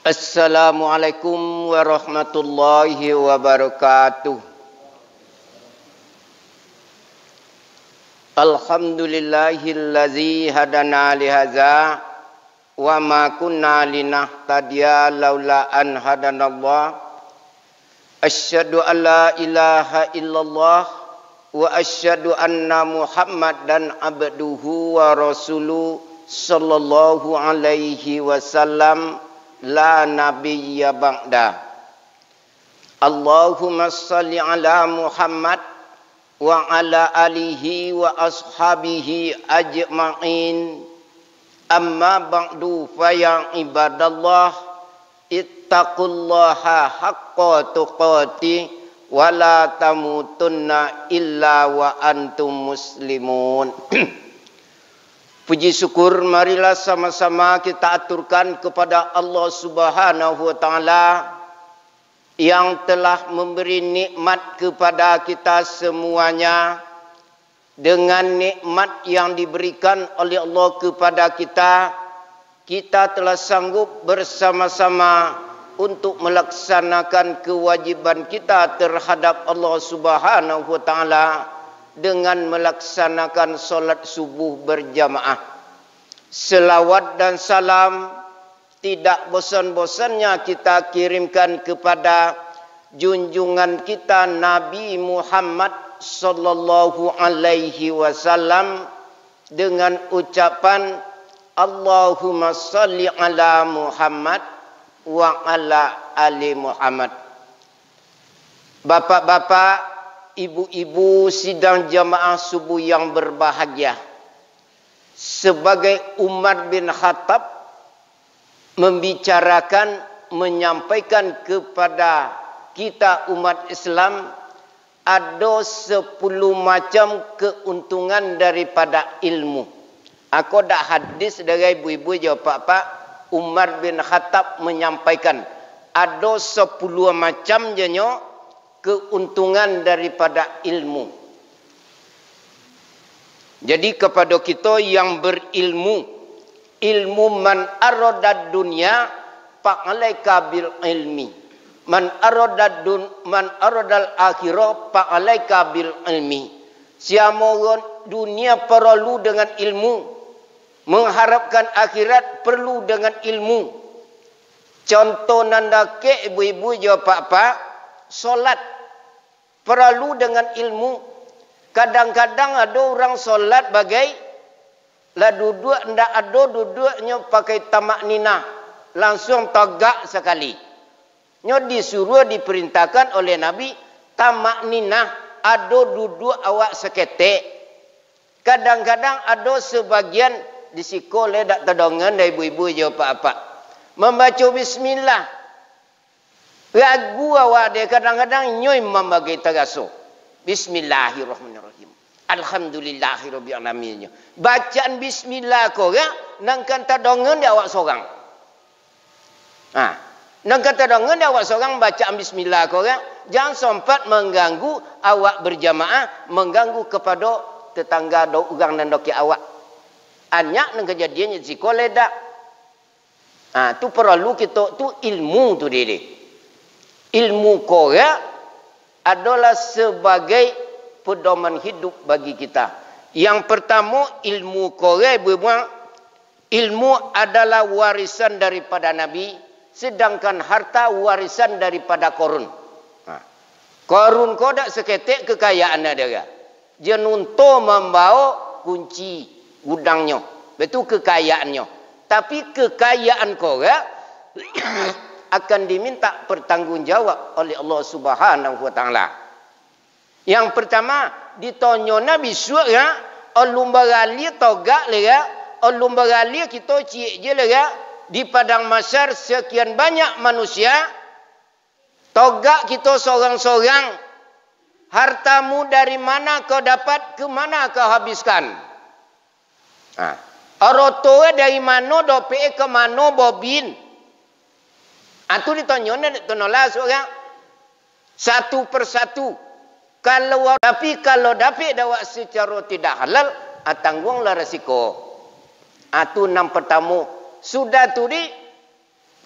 Assalamualaikum warahmatullahi wabarakatuh. Alhamdulillahillazi hadana lihaza wa ma kunna linahtadiya laula an hadanallah. Asyhadu an la ilaha illallah wa asyhadu anna Muhammadan abduhu wa rasuluhu sallallahu alaihi wasallam. La nabiyya ba'da. Allahumma salli ala Muhammad wa ala alihi wa ashabihi ajma'in. Amma ba'du fa ya ibadallah ittaqullaha haqqa tuqatih wa la tamutunna illa wa antum muslimun. Puji syukur marilah sama-sama kita aturkan kepada Allah Subhanahu wa taala yang telah memberi nikmat kepada kita semuanya. Dengan nikmat yang diberikan oleh Allah kepada kita, kita telah sanggup bersama-sama untuk melaksanakan kewajiban kita terhadap Allah Subhanahu wa taala dengan melaksanakan solat subuh berjamaah. Selawat dan salam tidak bosan-bosannya kita kirimkan kepada junjungan kita Nabi Muhammad sallallahu alaihi wasallam dengan ucapan Allahumma salli ala Muhammad wa ala ali Muhammad. Bapak-bapak, ibu-ibu sidang jamaah subuh yang berbahagia, sebagai Umar bin Khattab membicarakan, menyampaikan kepada kita umat Islam ada 10 macam keuntungan daripada ilmu. Aku dah hadis dari ibu-ibu je pak-pak. Umar bin Khattab menyampaikan ada 10 macam jenyo keuntungan daripada ilmu. Jadi kepada kita yang berilmu, ilmu man aradad dunya fa'alaika bil ilmi, man aradal akhirah fa'alaika bil ilmi. Siapa dunia perlu dengan ilmu, mengharapkan akhirat perlu dengan ilmu. Contoh nanda ke ibu-ibu jawab pak-pak, solat perlu dengan ilmu. Kadang-kadang ada orang solat bagai lah duduk, ndak ada duduknya pakai tamak nina, langsung tegak sekali. Nyo disuruh diperintahkan oleh Nabi tamak nina, ada duduk awak seketek. Kadang-kadang ada sebagian disikol dak tedongan dari ibu-ibu je apa-apa. Membaca bismillah. Ragu awak dia kadang-kadang nyoy membagai tagaso. Bismillahirrahmanirrahim. Alhamdulillahirabbil alamin. Bacaan bismillah ko ya nang kata dongen dia awak seorang. Nang kata dongen dia awak seorang bacaan bismillah ko ya jangan sempat mengganggu awak berjamaah, mengganggu kepada tetangga do orang dan doki awak. Anyak nang kejadiannya sekolah dak. Tu perlu kita tu ilmu tu dia. Ilmu Korea adalah sebagai pedoman hidup bagi kita. Yang pertama, ilmu Korea berbuang, ilmu adalah warisan daripada Nabi, sedangkan harta warisan daripada Korun. Korun kau tak seketik kekayaan dia. Dia nunto membawa kunci gudangnya. Betul kekayaannya. Tapi kekayaan Korea akan diminta pertanggungjawab oleh Allah Subhanahu wa taala. Yang pertama, ditonyo Nabi surga, olumbagali togak lega, olumbagali kita cik je lega di padang mahsyar sekian banyak manusia, togak kita seorang-seorang. Hartamu dari mana kau dapat, ke mana kau habiskan? Orotoe dari mana, dope ke mana bobin? Itu ditanya tenolah seorang satu persatu. Tapi kalau dapat dapat secara tidak halal, tanggunglah resiko. Itu 6 pertama. Sudah tu di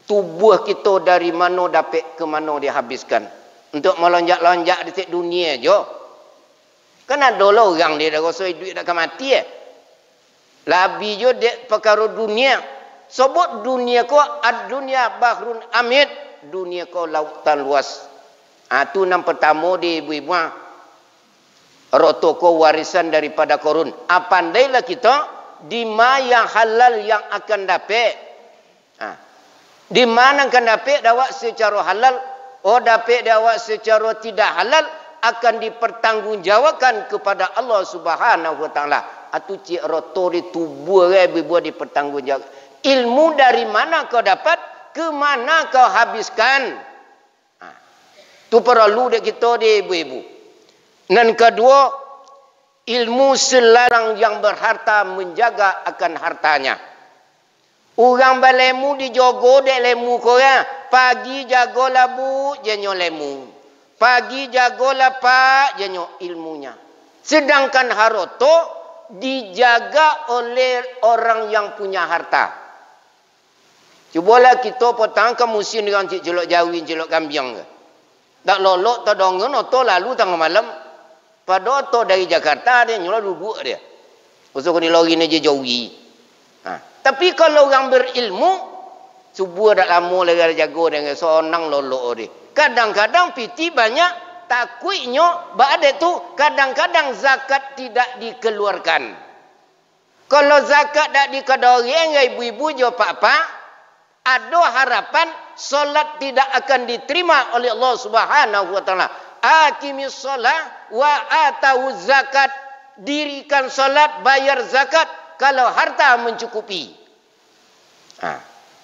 tubuh kita dari mana dapat ke mana dihabiskan. Untuk melonjak-lonjak di dunia je. Kan ada lah orang dia dah rasa duit dah akan mati Labi je dek perkara dunia. Sebut dunia ko ad-dunya bahrun amid. Dunia ko lautan luas. Tu yang pertama di ibu-ibu. Rotoko warisan daripada korun. Pandailah kita di mana yang halal yang akan dapat. Di mana akan dapat dapat secara halal. Dapat dapat secara tidak halal. Akan dipertanggungjawabkan kepada Allah Subhanahu Wa Taala. Atu cik roto di tubuh ibu-ibu dipertanggungjawabkan. Ilmu dari mana kau dapat, ke mana kau habiskan. Tu perlu dek kita di ibu-ibu. Dan kedua, ilmu selarang yang berharta menjaga akan hartanya. Orang balemu dijogo dek lemu korang. Pagi jagolah bu, jenyo lemu. Pagi jagolah pak, jenyo ilmunya. Sedangkan haroto dijaga oleh orang yang punya harta. Cubalah kita petang ke musim dengan cik celok jawin, celok kambiang ke. Tak lolok, tak dongen, atau lalu tengah malam. Pada atau dari Jakarta dia nyulah duduk dia. Pasal ni lori ni je jauhi. Tapi kalau orang berilmu, subuh dah lama lagi jago dengan seorang lolok dia. Kadang-kadang piti banyak takuinya ba'da tu kadang-kadang zakat tidak dikeluarkan. Kalau zakat tak dikeluarkan ibu-ibu je pak-pak, ada harapan solat tidak akan diterima oleh Allah Subhanahu Wa Taala. Aqimis solat wa atau zakat, dirikan solat, bayar zakat kalau harta mencukupi.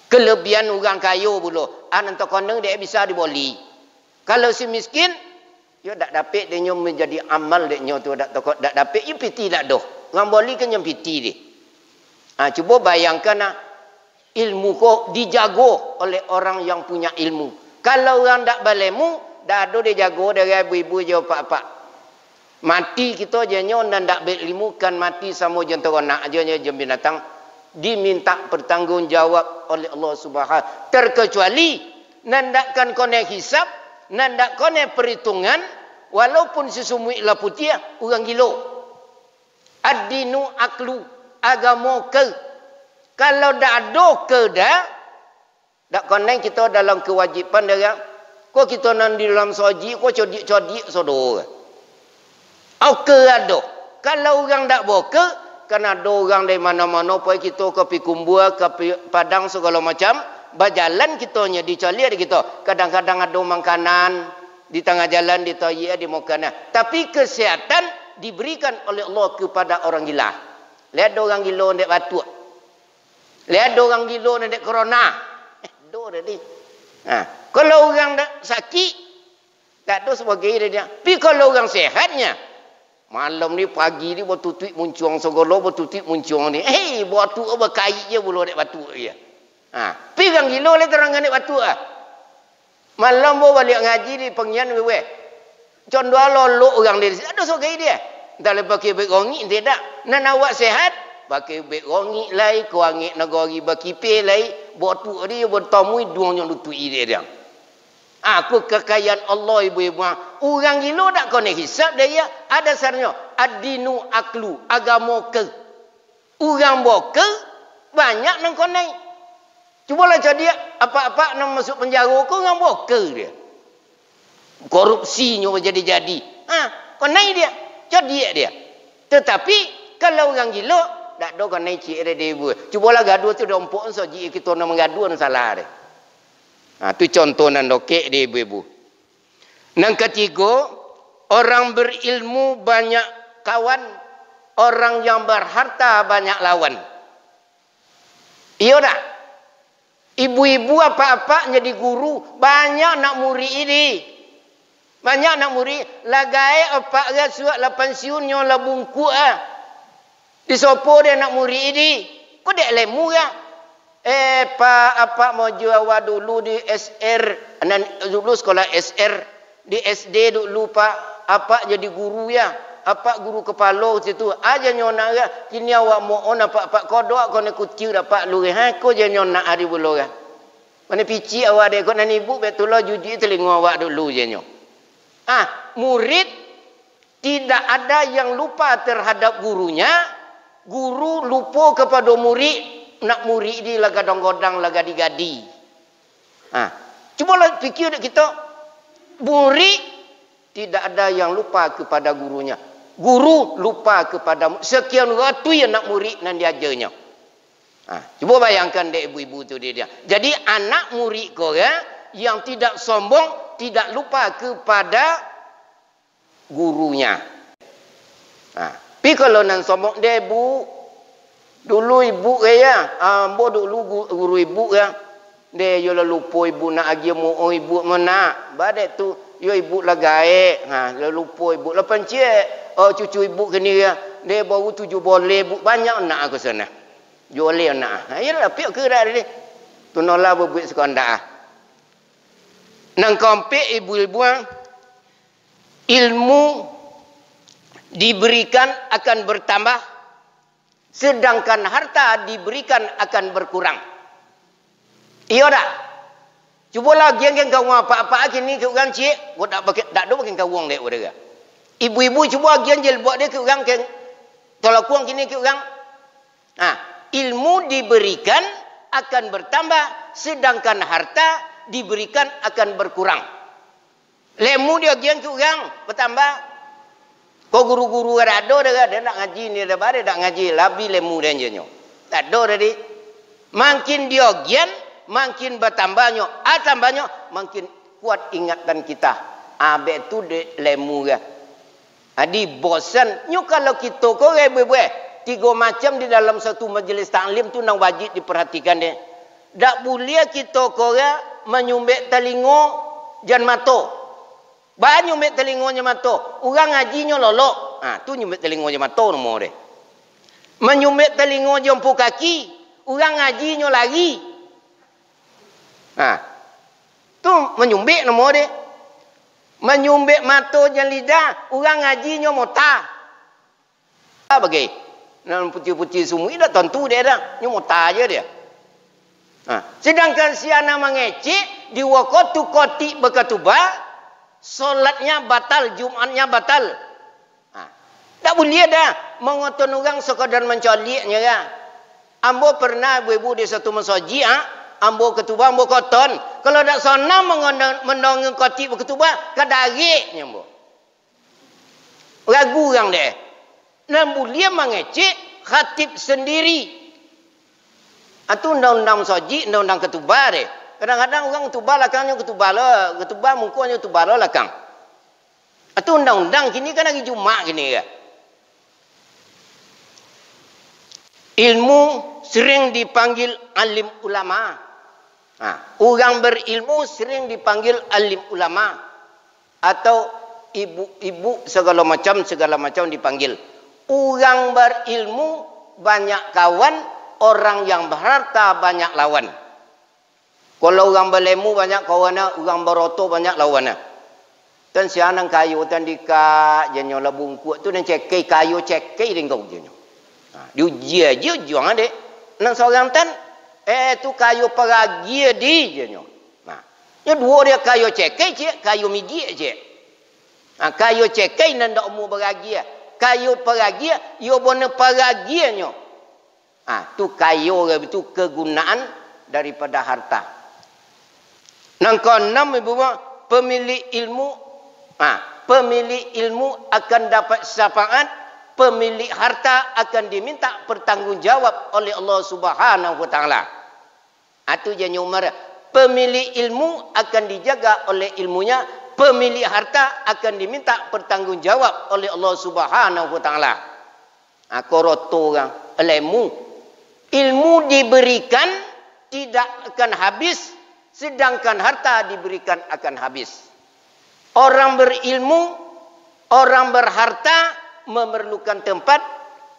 Kelebihan orang kaya pula. Nanti koneng dia bisa diboli. Kalau si miskin, dia tak dapat dia menjadi amal dia tu tak dapat. Ia piti tak dah. Orang boli kan yang piti dia. Cuba bayangkan ilmu kau dijago oleh orang yang punya ilmu. Kalau orang tak balemu, dah ada dia jago dari ibu-ibu je pak-pak. Mati kita je nyon dan tak berilmu kan mati sama je teronak je binatang. Diminta bertanggungjawab oleh Allah Subhanahu. Terkecuali nandakkan kone hisap, nandak kone perhitungan, walaupun sesumui lah putih orang gilo. Ad-dinu aklu, agama ke. Kalau dak ada ke dah, dak kone kita dalam kewajipan dia. Kau kita nan di dalam soji, kau codik-codik sodor. Ke ada. Kalau orang dak boke, kerana ada orang dari mana-mana pun kita ke pi kumbua, ke padang segala macam, berjalan kitanya dicalir kita. Kadang-kadang ada makanan di tengah jalan ditoyi di makanan. Tapi kesihatan diberikan oleh Allah kepada orang gila. Lihat ada orang gila ndek batuk. Lihat ada orang gila ndek corona. Do tadi. Kalau orang sakit tak ada sebagai dia. Tapi kalau orang sehatnya, malam ni pagi ni bertutup muncung segala bertutup muncung ni. Batuk berkait je bulu dek batuk dia. Pi gang gilo le terang dek batuk Malam bo balik ngaji di pengian wewe. Condoh lolok orang dia. Ada sokai dia. Dah lepas pakai beg rongi tidak. Nan awak sehat, pakai beg rongi lai, kuangi negari berkipe lai, batuk dia bertamui duanya lutui dia. Aku kekayaan Allah ibu-ibu. Orang gila tak kena hisap dia. Ada sarnya. Ad-dinu aklu. Agama ke. Orang boke. Banyak nang kena. Cubalah jadi apa-apa nang masuk penjara ke orang boke dia. Korupsinya jadi-jadi. Kena dia. Jadi dia. Tetapi kalau orang gila. Tak ada kena cik dia ibu. Cubalah gaduh tu dompok. So jika kita nak mengaduh salah dia. Itu contoh nan dokek dia ibu-ibu. Yang ketiga, orang berilmu banyak kawan, orang yang berharta banyak lawan. Iya tak? Ibu-ibu apa-apa jadi guru, banyak nak murid ini. Banyak nak murid, lagai apa dia suat la pensiunnya la bungku Disopo dia nak murid ini. Kau dek lemu ya? Pak apa mau jual dulu di SR, dulu sekolah SR di SD dulu Pak apa jadi guru ya, apa guru kepala situ aja nyona ya, kini awak mau on apa kodok kau nak kucing dapat lu kau je nyona hari bulu ya. Mana pici awak dia kau nani ibu betul lah judi telinga awak dulu je nyo. Murid tidak ada yang lupa terhadap gurunya, guru lupa kepada murid, nak murid ni lah gadang-gadang lah gadi-gadi. Cubalah fikir kita, murid tidak ada yang lupa kepada gurunya. Guru lupa kepada sekian ratus yang nak murid nan diajarnya. Cuba bayangkan dek ibu-ibu tu dia. Jadi anak murid korang yang tidak sombong, tidak lupa kepada gurunya. Tapi kalau nan sombong dia ibu, dulu ibu ya, ambo dulu guru ibu ya, dia yo lupa ibu nak agi mu ibu mana, badai tu yo ibu lah gaek, lupa ibu lah pencet, cucu ibu kini ya, dia baru 7 boleh ibu banyak nak aku sana. Jualnya nak. Yalah piak kerak dia. Tunolah berbuat sekondak. Nang kompek ibu-ibu ilmu diberikan akan bertambah, sedangkan harta diberikan akan berkurang. Iya tak? Cubalah geng-geng kau apa-apa kini ke orang cik, kau tak ada pakai kawang dek orang. Ibu-ibu cuba geng-geng buat dia ke orang ke tolak kuang kini ke orang. Ilmu diberikan akan bertambah, sedangkan harta diberikan akan berkurang. Lemu dia gian ke orang bertambah. Kau guru-guru ada dia nak ngaji ni ada bare dak ngaji labi lemu dia nyo. Tak ada tadi. Makin dia gian, makin bertambahnya, tambahnya makin kuat ingatan kita. Abe tu de lemu dia. Adi bosan nyu kalau kita kau rebe-rebe 3 macam di dalam satu majlis taklim tu nang wajib diperhatikan dia. Tak boleh kita korang menyumbek telinga jan mata. Ba nyumbek telinganya mata. Orang ngajinya lolok. Tu nyumbek telinganya mata nombor dia. Menyumbek telinga jemput kaki, orang ngajinya lari. Tu menyumbek nombor dia. Menyumbek mata jan lidah, orang ngajinya mota. Bagi nan putih-putih semua dah tentu dia dah nyumota aja dia. Sedangkan si anak mengecek di waktu kotik berketubah, solatnya batal, Jumatnya batal. Tak boleh dah mengoton orang sekadar mencoliknya kan. Ambo pernah ibu-ibu di satu masjid, ambo ketubah, ambo koton. Kalau tak sana mendongeng kotik berketubah, kadariknya ambo. Ragu orang dia. Namun dia mengecek khatib sendiri. Itu undang-undang soji, undang-undang ketubah deh. Kadang-kadang orang ketubah lakangnya ketubah mukanya ketubah lakang. Itu undang-undang kini kan lagi Jumat kini ya. Ilmu sering dipanggil alim ulama. Orang berilmu sering dipanggil alim ulama. Atau ibu-ibu segala macam dipanggil. Orang berilmu banyak kawan, orang yang berharta banyak lawan. Kalau orang berilmu banyak kawan, orang beroto banyak lawan. Dan si anak kayu dan dika jenyo la bungkuk tu dan cekai kayu cekai dengkau jenyo. Diuji aja juang ade. Nang seorang tan tu kayu peragi di jenyo. Ya dua dia kayu cekai cek, kayu migi cek. Kayu cekai nan dak mu beragi. Kayu peragi, yo bona peragiannya. Tu kayu itu kegunaan daripada harta. Nang keenam ibu pemilik ilmu, pemilik ilmu akan dapat syafaat, pemilik harta akan diminta pertanggungjawab oleh Allah Subhanahu wa taala. Itu je umar. Pemilik ilmu akan dijaga oleh ilmunya, pemilik harta akan diminta pertanggungjawab oleh Allah Subhanahu wa taala. Koroto orang ilmu diberikan tidak akan habis, sedangkan harta diberikan akan habis. Orang berilmu, orang berharta memerlukan tempat,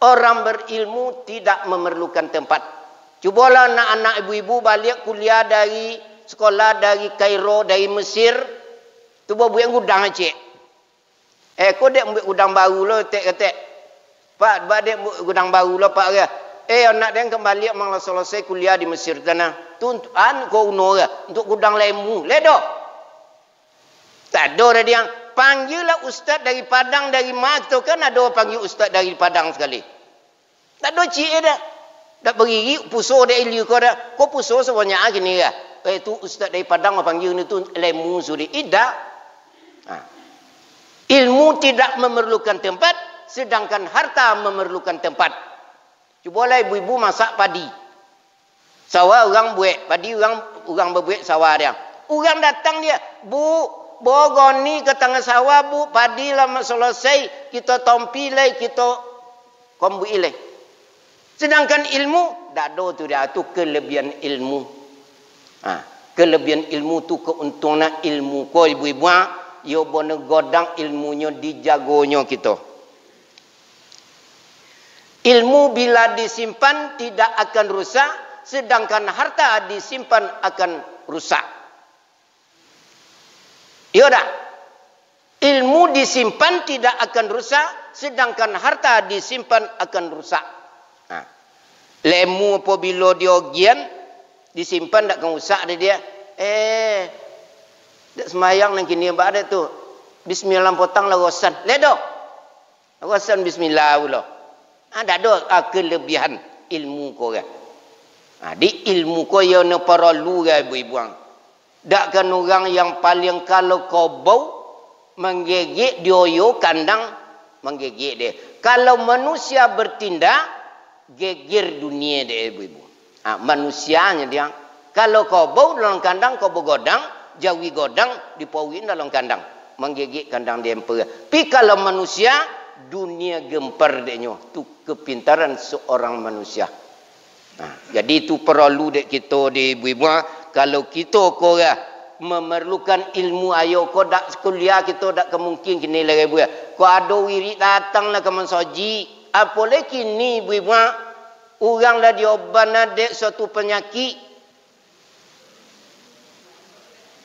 orang berilmu tidak memerlukan tempat. Cubalah anak-anak ibu-ibu balik kuliah dari sekolah dari Kairo, dari Mesir. Tu buat yang gudang cik. Kau dek buat gudang baru lo tek. Pak, buat dek buat gudang baru lo pak ya. anak dia kembali malah selesai kuliah di Mesir tanah. Tuntuan kau unora untuk gudang lemu. Ledo. Tak ada dia. Panggillah ustaz dari Padang, dari Mak. Tu kan ada panggil ustaz dari Padang sekali. Tak ada cik dah. Tak beri puso dia ili kau dah. Kau puso sebanyak gini ya. Itu ustaz dari Padang panggil ni tu lemu suri. Tidak. Ilmu tidak memerlukan tempat, sedangkan harta memerlukan tempat. Cubalah ibu-ibu masak padi. Sawah orang buat, padi orang berbuat sawah dia. Orang datang dia, bu, bogoni ke tengah sawah bu, padi lama selesai, kita tompi lagi, kita kombu ilai. Sedangkan ilmu, tak ada tu dia, tu kelebihan ilmu. Kelebihan ilmu tu keuntungan ilmu ko ibu-ibu. Yo bona godang ilmunya dijagonya kita. Ilmu bila disimpan tidak akan rusak, sedangkan harta disimpan akan rusak. Iya dah. Ilmu disimpan tidak akan rusak, sedangkan harta disimpan akan rusak. Lemu apabila dia gian, disimpan tak akan rusak dia. Tak semayang nang kini apa ada tu. Bismillah potang lah rosan. Ledo. Rosan bismillah pula. Tak ada kelebihan ilmu kau kan. Di ilmu kau yang perlu kan ibu-ibu. Tak kan orang yang paling kalau kau bau menggigit dioyo kandang menggigit dia. Kalau manusia bertindak geger dunia dia ibu-ibu. Manusianya dia. Kalau kau bau dalam kandang kau bergodang, jauhi godang, dipauin dalam kandang. Menggigit kandang dia emperor. Tapi kalau manusia, dunia gempar dia. Itu kepintaran seorang manusia. Jadi itu perlu dek kita di ibu-ibu. Kalau kita korang memerlukan ilmu, ayo kau dak kuliah kita dak kemungkin kini lagi ibu. Kau ada wirid datanglah ke mensoji. Apalagi kini ibu-ibu. Orang lah dioban dek suatu penyakit.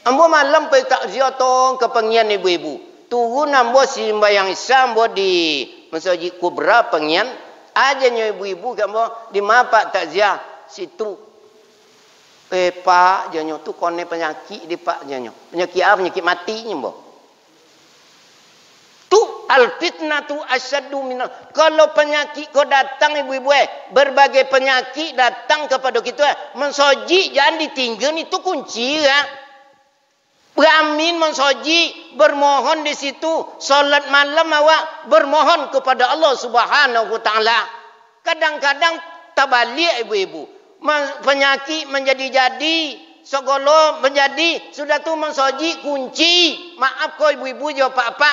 Ambo malam pergi takziah tong ke pengian ibu-ibu. Turun ambo sembahyang Isya ambo di Masjid Kubra pengian. Ajanya ibu-ibu ke ambo di mapak takziah situ. Pak janyo tu kone penyakit di pak janyo. Penyakit apa? Penyakit mati ambo. Tu al-fitnatu asyaddu minal. Kalau penyakit kau datang ibu-ibu berbagai penyakit datang kepada kita mensoji jangan ditinggal itu kunci ya. Beramin mensoji, bermohon di situ, solat malam awak bermohon kepada Allah Subhanahu wa taala. Kadang-kadang tabalik ibu-ibu. Penyakit menjadi-jadi, segala menjadi, sudah tu mensoji kunci. Maaf kau ibu-ibu jawab apa-apa.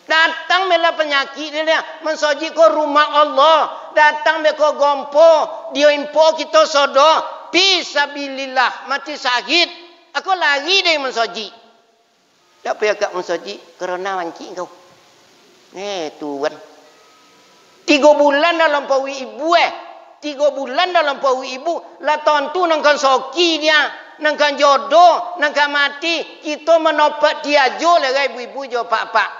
Datang mela penyakit dia, mensoji kau rumah Allah. Datang be kau gompo, dia impo kita sodo, fisabilillah mati sakit. Aku lari dari mensoji. Tak payah kat mensoji kerana wanci kau. Tuan. 3 bulan dalam pawi ibu 3 bulan dalam pawi ibu. Lah tahun tu nangkan soki dia. Nangkan jodoh. Nangkan mati. Kita menopat dia jo lah ibu-ibu jo pak-pak.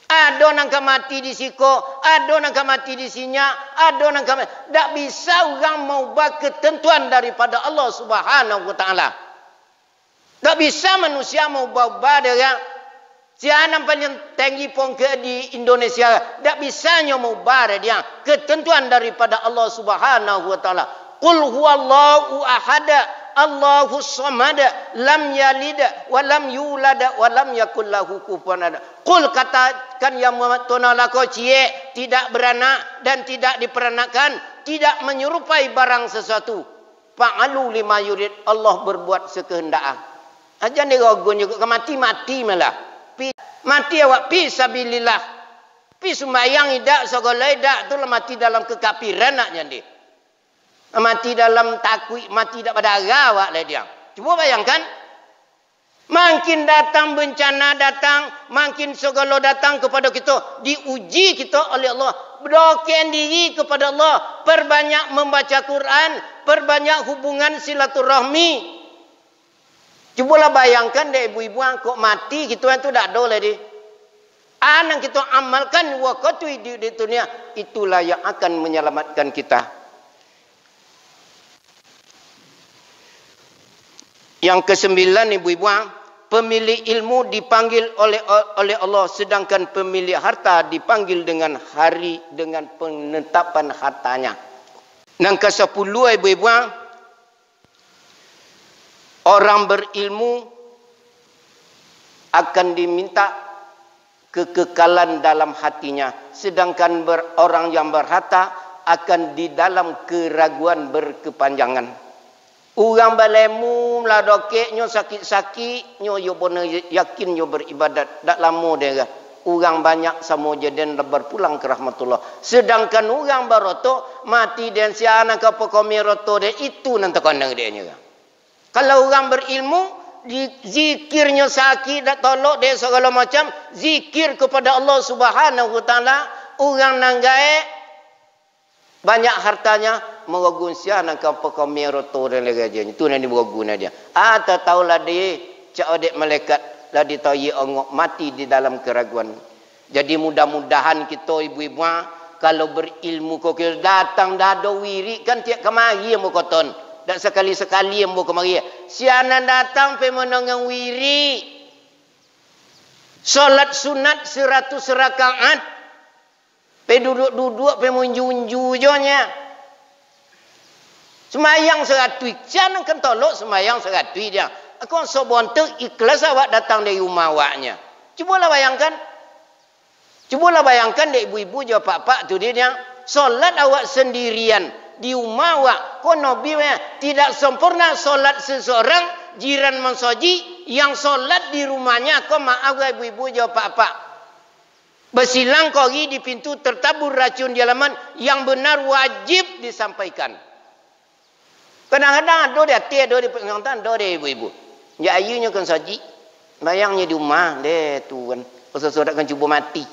Ada nangkan mati di siko. Ada nangkan mati di sinya. Ada nangkan mati. Tak bisa orang mau ubah ketentuan daripada Allah Subhanahu wa taala. Tak bisa manusia mau ubah dia. Siapa paling tinggi pongke di Indonesia. Tak bisa mau ubah dia. Ketentuan daripada Allah Subhanahu wa taala. Qul huwallahu ahad. Allahus samad. Lam yalid wa lam yulad wa lam yakul lahu kufuwan ahad. Qul katakan ya Muhammad tonala kau cie tidak beranak dan tidak diperanakan, tidak menyerupai barang sesuatu. Fa'alu lima yurid. Allah berbuat sekehendak. Aja ni rogon juga mati-mati malah. Mati awak fisabilillah. Pi sembahyang idak segala idak tu lah mati dalam kekafiran nak jadi. Mati dalam takwik, mati dak pada awak lah dia. Cuba bayangkan. Makin datang bencana datang, makin segala datang kepada kita, diuji kita oleh Allah. Berdoakan diri kepada Allah, perbanyak membaca Quran, perbanyak hubungan silaturahmi. Cubalah bayangkan deh ibu-ibu kok mati gitu kan tu tak ada lah dia. Yang kita amalkan waktu di dunia, itulah yang akan menyelamatkan kita. Yang ke-9, ibu-ibu, pemilik ilmu dipanggil oleh Allah, sedangkan pemilik harta dipanggil dengan hari dengan penetapan hartanya. Yang ke-10, ibu-ibu, orang berilmu akan diminta kekekalan dalam hatinya, sedangkan orang yang berharta akan di dalam keraguan berkepanjangan. Orang balemu lah dokeknya sakit-sakit nyo yo bona yakin yo beribadat dak lama dia. Orang banyak sama je dan berpulang ke rahmatullah. Sedangkan orang baroto mati dan siana ke pekomi roto dia itu nanti kandang dia nya. Kalau orang berilmu zikirnya sakit dak tolok dia segala macam zikir kepada Allah Subhanahu wa taala, orang nanggae banyak hartanya merogun sia nak pekomi roto dan lagajanya tu nanti beroguna dia. Ata taulah dia cak odek malaikat lah ditayi ongok mati di dalam keraguan. Jadi mudah-mudahan kita ibu-ibu kalau berilmu kok datang dah ada wirid kan tiap kemari mo koton. Tak sekali-sekali yang mau kemari. Siana datang pe menongang wiri. Solat sunat 100 rakaat. Pe duduk-duduk pe munju-unju jonya. Semayang 100. Jangan kan tolok semayang 100 dia. Aku sobontek ikhlas awak datang dari rumah awaknya. Cubalah bayangkan. Cubalah bayangkan dek ibu-ibu je pak-pak tu dia. Solat awak sendirian. Di rumah awak, kau Nabi tidak sempurna solat seseorang jiran mensoji yang solat di rumahnya. Kau maaf ibu-ibu jawab apa? Bersilang kori di pintu tertabur racun di halaman yang benar wajib disampaikan. Kadang-kadang ada dia ada di pengantin ada dia ibu-ibu. Ya ayunya kan soji, bayangnya di rumah deh tuan. Seseorang akan cuba mati.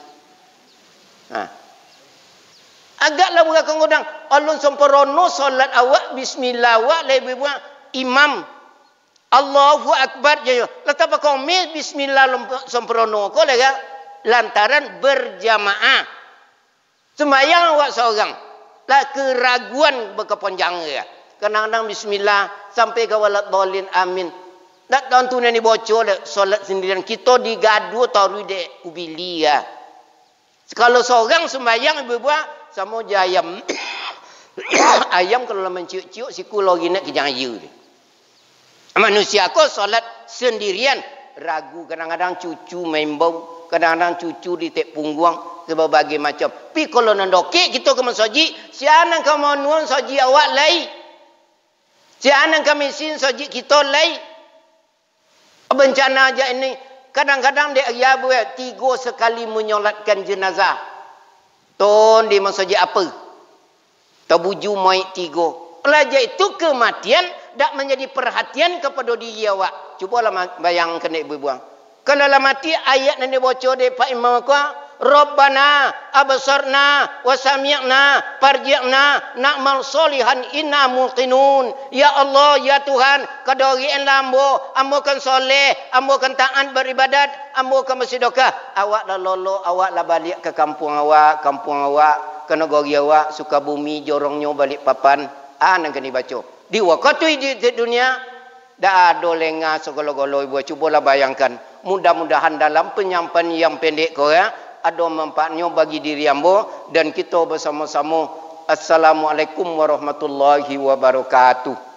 Agaklah berkata godang Allah sempurna solat awak bismillah awak lebih buat imam Allahu akbar je. Letak kau mil bismillah sempurna kau lega lantaran berjamaah. Sembahyang awak seorang. Lah keraguan berkepanjang ya. Kadang-kadang bismillah sampai ke walat dolin amin. Tak tahu tu ni bocor solat sendirian kita digadu tahu dek ubili ya. Kalau seorang sembahyang ibu-ibu sama je ayam. Ayam kalau menciuk-ciuk siku lagi nak kijang ayu dia. Manusia kau solat sendirian ragu, kadang-kadang cucu main bau, kadang-kadang cucu di tek punggung berbagai macam. Pi kalau nandokek kita ke masoji, siapa kau mau nuan soji awak lai? Siapa kami sin soji kita lai? Bencana aja ini. Kadang-kadang dia ya buat 3 sekali menyolatkan jenazah. Ton di masjid apa? Tabuju mai 3. Pelajar itu kematian tak menjadi perhatian kepada diri awak. Cubalah bayangkan ibu-ibu. Kalau lah mati ayat yang dibocor dari Pak Imam aku, Rabbana absarna wa sami'na farji'na na'mal solihan inna muqinun. Ya Allah, ya Tuhan, kadori en lambo, ambo kan soleh, ambo kan taat beribadat, ambo kan bersedekah. Awak dah lolo, awak lah balik ke kampung awak, ke negeri awak, Sukabumi, jorongnya balik papan. Nang kena baca. Di waktu di dunia dah ada lengah segala-gala ibu. Cubalah bayangkan. Mudah-mudahan dalam penyampaian yang pendek kau ya, ada manfaatnya bagi diri ambo dan kita bersama-sama. Assalamualaikum warahmatullahi wabarakatuh.